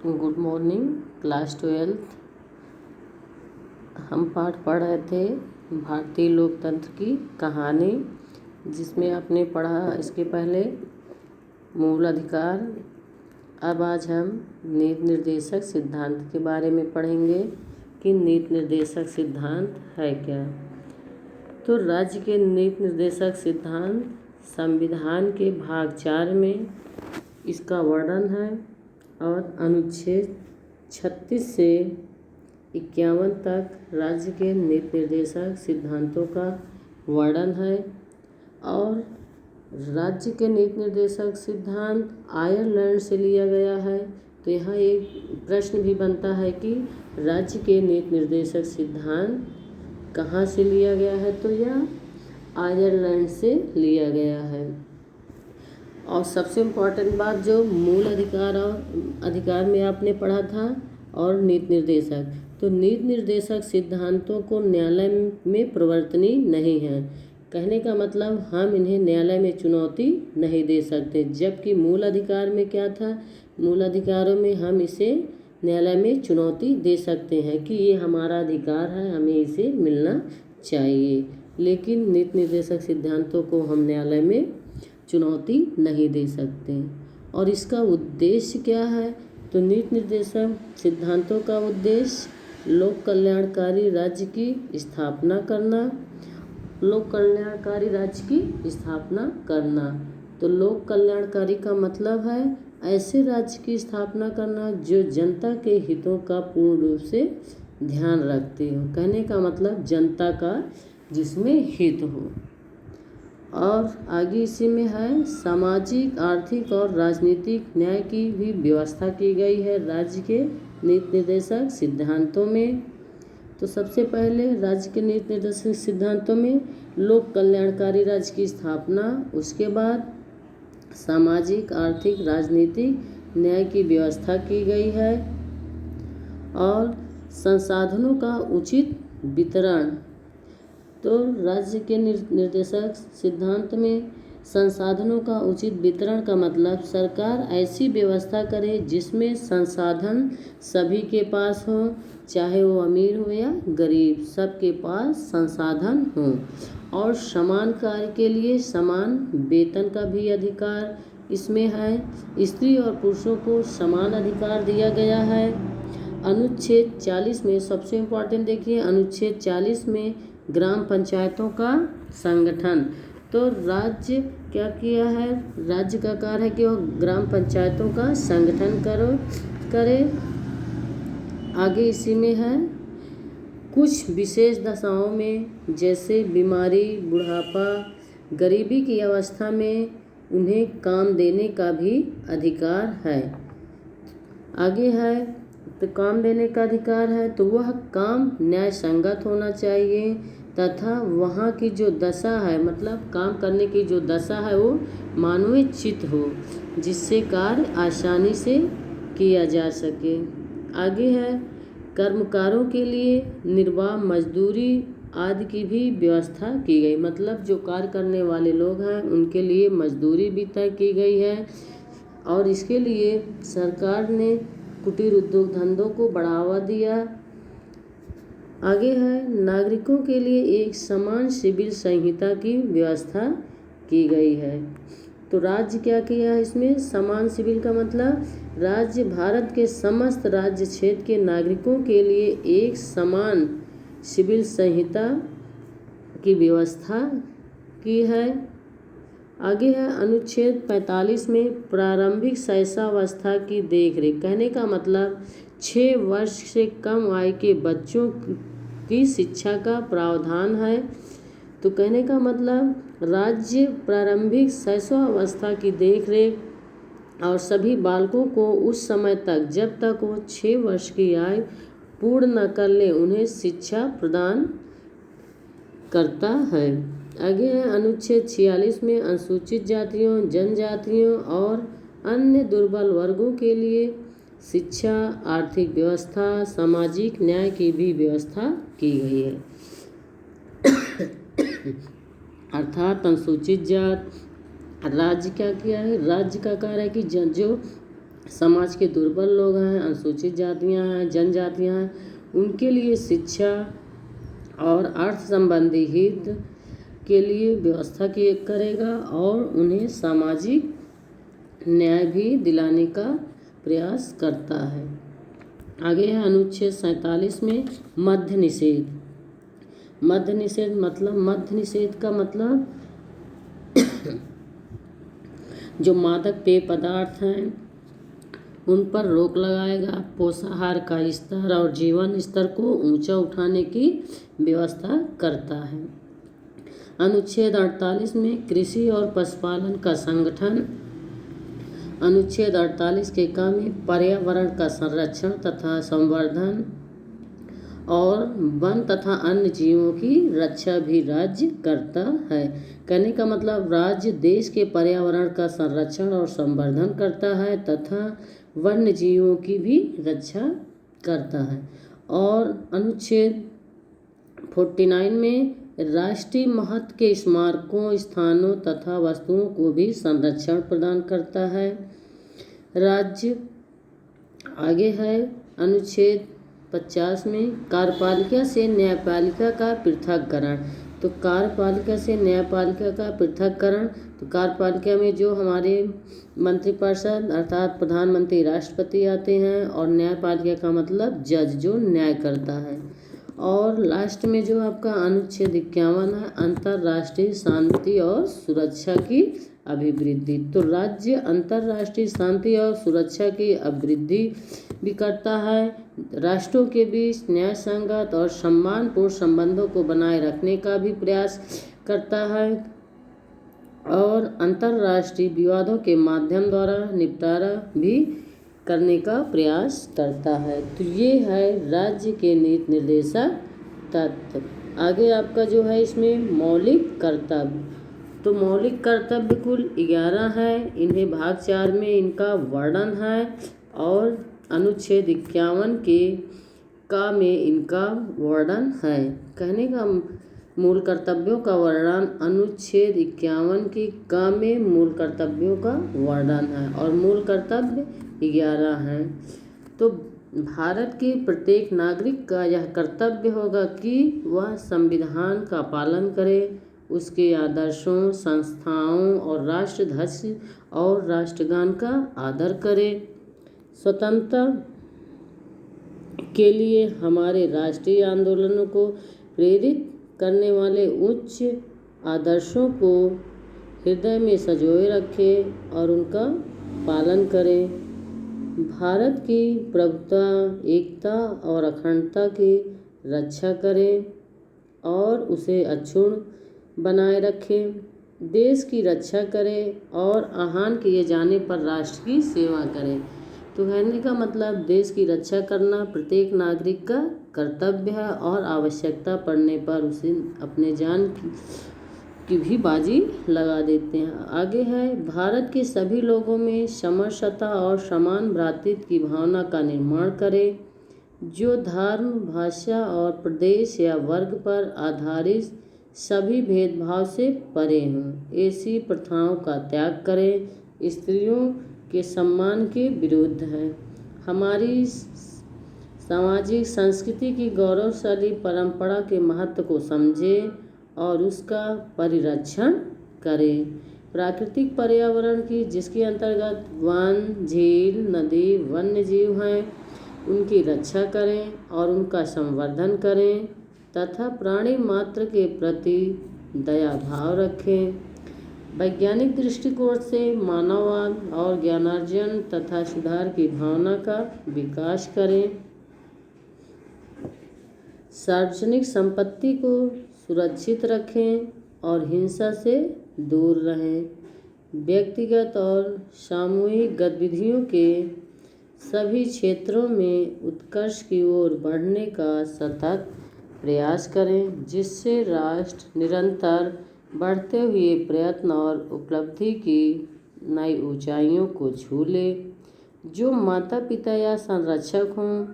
Good morning class 12। हम पाठ पढ़ रहे थे भारतीय लोकतंत्र की कहानी, जिसमें आपने पढ़ा इसके पहले मूल अधिकार। अब आज हम नीति निर्देशक सिद्धांत के बारे में पढ़ेंगे कि नीति निर्देशक सिद्धांत है क्या। तो राज्य के नीति निर्देशक सिद्धांत संविधान के भाग 4 में इसका वर्णन है और अनुच्छेद 36 से 51 तक राज्य के नीति निर्देशक सिद्धांतों का वर्णन है। और राज्य के नीति निर्देशक सिद्धांत आयरलैंड से लिया गया है। तो यहाँ एक प्रश्न भी बनता है कि राज्य के नीति निर्देशक सिद्धांत कहाँ से लिया गया है, तो यह आयरलैंड से लिया गया है। और सबसे इम्पॉर्टेंट बात, जो मूल अधिकार और अधिकार में आपने पढ़ा था और नीति निर्देशक, तो नीति निर्देशक सिद्धांतों को न्यायालय में प्रवर्तनीय नहीं है। कहने का मतलब हम इन्हें न्यायालय में चुनौती नहीं दे सकते, जबकि मूल अधिकार में क्या था, मूल अधिकारों में हम इसे न्यायालय में चुनौती दे सकते हैं कि ये हमारा अधिकार है, हमें इसे मिलना चाहिए। लेकिन नीति निर्देशक सिद्धांतों को हम न्यायालय में चुनौती नहीं दे सकते। और इसका उद्देश्य क्या है, तो नीति निर्देशक सिद्धांतों का उद्देश्य लोक कल्याणकारी राज्य की स्थापना करना। लोक कल्याणकारी राज्य की स्थापना करना, तो लोक कल्याणकारी का मतलब है ऐसे राज्य की स्थापना करना जो जनता के हितों का पूर्ण रूप से ध्यान रखते हो। कहने का मतलब जनता का जिसमें हित हो। और आगे इसी में है सामाजिक, आर्थिक और राजनीतिक न्याय की भी व्यवस्था की गई है राज्य के नीति निर्देशक सिद्धांतों में। तो सबसे पहले राज्य के नीति निर्देशक सिद्धांतों में लोक कल्याणकारी राज्य की स्थापना, उसके बाद सामाजिक, आर्थिक, राजनीतिक न्याय की व्यवस्था की गई है और संसाधनों का उचित वितरण। तो राज्य के निर्देशक सिद्धांत में संसाधनों का उचित वितरण का मतलब सरकार ऐसी व्यवस्था करे जिसमें संसाधन सभी के पास हो, चाहे वो अमीर हो या गरीब, सबके पास संसाधन हो। और समान कार्य के लिए समान वेतन का भी अधिकार इसमें है। स्त्री और पुरुषों को समान अधिकार दिया गया है। अनुच्छेद 40 में सबसे इम्पोर्टेंट देखिए, अनुच्छेद 40 में ग्राम पंचायतों का संगठन। तो राज्य क्या किया है, राज्य का कार्य है कि वह ग्राम पंचायतों का संगठन करे। आगे इसी में है कुछ विशेष दशाओं में, जैसे बीमारी, बुढ़ापा, गरीबी की अवस्था में उन्हें काम देने का भी अधिकार है। आगे है तो काम देने का अधिकार है, तो वह काम न्याय संगत होना चाहिए तथा वहाँ की जो दशा है, मतलब काम करने की जो दशा है वो मानवीचित हो, जिससे कार्य आसानी से किया जा सके। आगे है कर्मकारों के लिए निर्वाह मजदूरी आदि की भी व्यवस्था की गई, मतलब जो कार्य करने वाले लोग हैं उनके लिए मजदूरी भी तय की गई है। और इसके लिए सरकार ने कुटीर उद्योग धंधों को बढ़ावा दिया। आगे है नागरिकों के लिए एक समान सिविल संहिता की व्यवस्था की गई है। तो राज्य क्या किया है, इसमें समान सिविल का मतलब राज्य भारत के समस्त राज्य क्षेत्र के नागरिकों के लिए एक समान सिविल संहिता की व्यवस्था की है। आगे है अनुच्छेद 45 में प्रारंभिक शैशवावस्था की देखरेख। कहने का मतलब 6 वर्ष से कम आयु के बच्चों की शिक्षा का प्रावधान है। तो कहने का मतलब राज्य प्रारंभिक शैशवावस्था की देखरेख और सभी बालकों को उस समय तक जब तक वो 6 वर्ष की आयु पूर्ण न कर ले उन्हें शिक्षा प्रदान करता है। आगे है अनुच्छेद 46 में अनुसूचित जातियों, जनजातियों और अन्य दुर्बल वर्गों के लिए शिक्षा, आर्थिक व्यवस्था, सामाजिक न्याय की भी व्यवस्था की गई है। अर्थात अनुसूचित जात, राज्य क्या किया है, राज्य का कार्य है कि जो समाज के दुर्बल लोग हैं, अनुसूचित जातियां हैं, जनजातियां हैं, उनके लिए शिक्षा और अर्थ संबंधी हित के लिए व्यवस्था करेगा और उन्हें सामाजिक न्याय भी दिलाने का प्रयास करता है। आगे है अनुच्छेद 47 में मद्य निषेध। मद्य निषेध का मतलब जो मादक पेय पदार्थ हैं उन पर रोक लगाएगा, पोषाहार का स्तर और जीवन स्तर को ऊंचा उठाने की व्यवस्था करता है। अनुच्छेद 48 में कृषि और पशुपालन का संगठन। अनुच्छेद 48 के काम में पर्यावरण का संरक्षण तथा संवर्धन और वन तथा अन्य जीवों की रक्षा भी राज्य करता है। कहने का मतलब राज्य देश के पर्यावरण का संरक्षण और संवर्धन करता है तथा वन्य जीवों की भी रक्षा करता है। और अनुच्छेद 49 में राष्ट्रीय महत्व के स्मारकों, स्थानों तथा वस्तुओं को भी संरक्षण प्रदान करता है राज्य। आगे है अनुच्छेद 50 में कार्यपालिका से न्यायपालिका का पृथक्करण। तो कार्यपालिका से न्यायपालिका का पृथक्करण, तो कार्यपालिका में जो हमारे मंत्रिपरिषद अर्थात प्रधानमंत्री, राष्ट्रपति आते हैं, और न्यायपालिका का मतलब जज जो न्याय करता है। और लास्ट में जो आपका अनुच्छेद 51 है अंतर्राष्ट्रीय शांति और सुरक्षा की अभिवृद्धि। तो राज्य अंतर्राष्ट्रीय शांति और सुरक्षा की अभिवृद्धि भी करता है, राष्ट्रों के बीच न्याय संगत और सम्मानपूर्ण संबंधों को बनाए रखने का भी प्रयास करता है और अंतर्राष्ट्रीय विवादों के माध्यम द्वारा निपटारा भी करने का प्रयास करता है। तो ये है राज्य के नीति निर्देशक तत्व। आगे आपका जो है इसमें मौलिक कर्तव्य। तो मौलिक कर्तव्य कुल 11 है, इन्हें भाग 4 में इनका वर्णन है और अनुच्छेद 51 का में इनका वर्णन है। कहने का मूल कर्तव्यों का वर्णन अनुच्छेद 51 की का में मूल कर्तव्यों का वर्णन है और मूल कर्तव्य 11 हैं। तो भारत के प्रत्येक नागरिक का यह कर्तव्य होगा कि वह संविधान का पालन करे, उसके आदर्शों, संस्थाओं और राष्ट्रध्वज और राष्ट्रगान का आदर करे। स्वतंत्रता के लिए हमारे राष्ट्रीय आंदोलनों को प्रेरित करने वाले उच्च आदर्शों को हृदय में संजोए रखें और उनका पालन करें। भारत की प्रभुता, एकता और अखंडता की रक्षा करें और उसे अक्षुण्ण बनाए रखें। देश की रक्षा करें और आह्वान किए जाने पर राष्ट्र की सेवा करें। तो कहने का मतलब देश की रक्षा करना प्रत्येक नागरिक का कर्तव्य है और आवश्यकता पड़ने पर उसे अपने जान की भी बाजी लगा देते हैं। आगे है भारत के सभी लोगों में समरसता और समान भ्रातृत्व की भावना का निर्माण करें, जो धर्म, भाषा और प्रदेश या वर्ग पर आधारित सभी भेदभाव से परे हों। ऐसी प्रथाओं का त्याग करें, स्त्रियों के सम्मान के विरुद्ध है। हमारी सामाजिक संस्कृति की गौरवशाली परंपरा के महत्व को समझें और उसका परिरक्षण करें। प्राकृतिक पर्यावरण की जिसके अंतर्गत वन, झील, नदी, वन्य जीव हैं, उनकी रक्षा करें और उनका संवर्धन करें तथा प्राणी मात्र के प्रति दया भाव रखें। वैज्ञानिक दृष्टिकोण से मानववाद और ज्ञानार्जन तथा सुधार की भावना का विकास करें। सार्वजनिक संपत्ति को सुरक्षित रखें और हिंसा से दूर रहें। व्यक्तिगत और सामूहिक गतिविधियों के सभी क्षेत्रों में उत्कर्ष की ओर बढ़ने का सतत प्रयास करें, जिससे राष्ट्र निरंतर बढ़ते हुए प्रयत्न और उपलब्धि की नई ऊंचाइयों को छू ले। जो माता पिता या संरक्षक हों,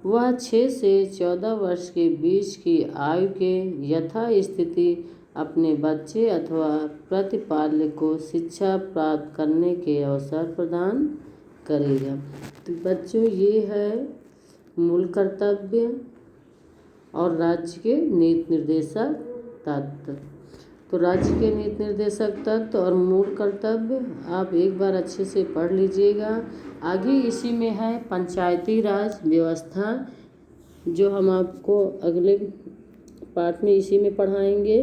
वह 6 से 14 वर्ष के बीच की आयु के यथास्थिति अपने बच्चे अथवा प्रतिपाल्य को शिक्षा प्राप्त करने के अवसर प्रदान करेगा। तो बच्चों, ये है मूल कर्तव्य और राज्य के नीति निर्देशक तत्व। तो राज्य के नीति निर्देशक तत्व और मूल कर्तव्य आप एक बार अच्छे से पढ़ लीजिएगा। आगे इसी में है पंचायती राज व्यवस्था, जो हम आपको अगले पार्ट में इसी में पढ़ाएंगे।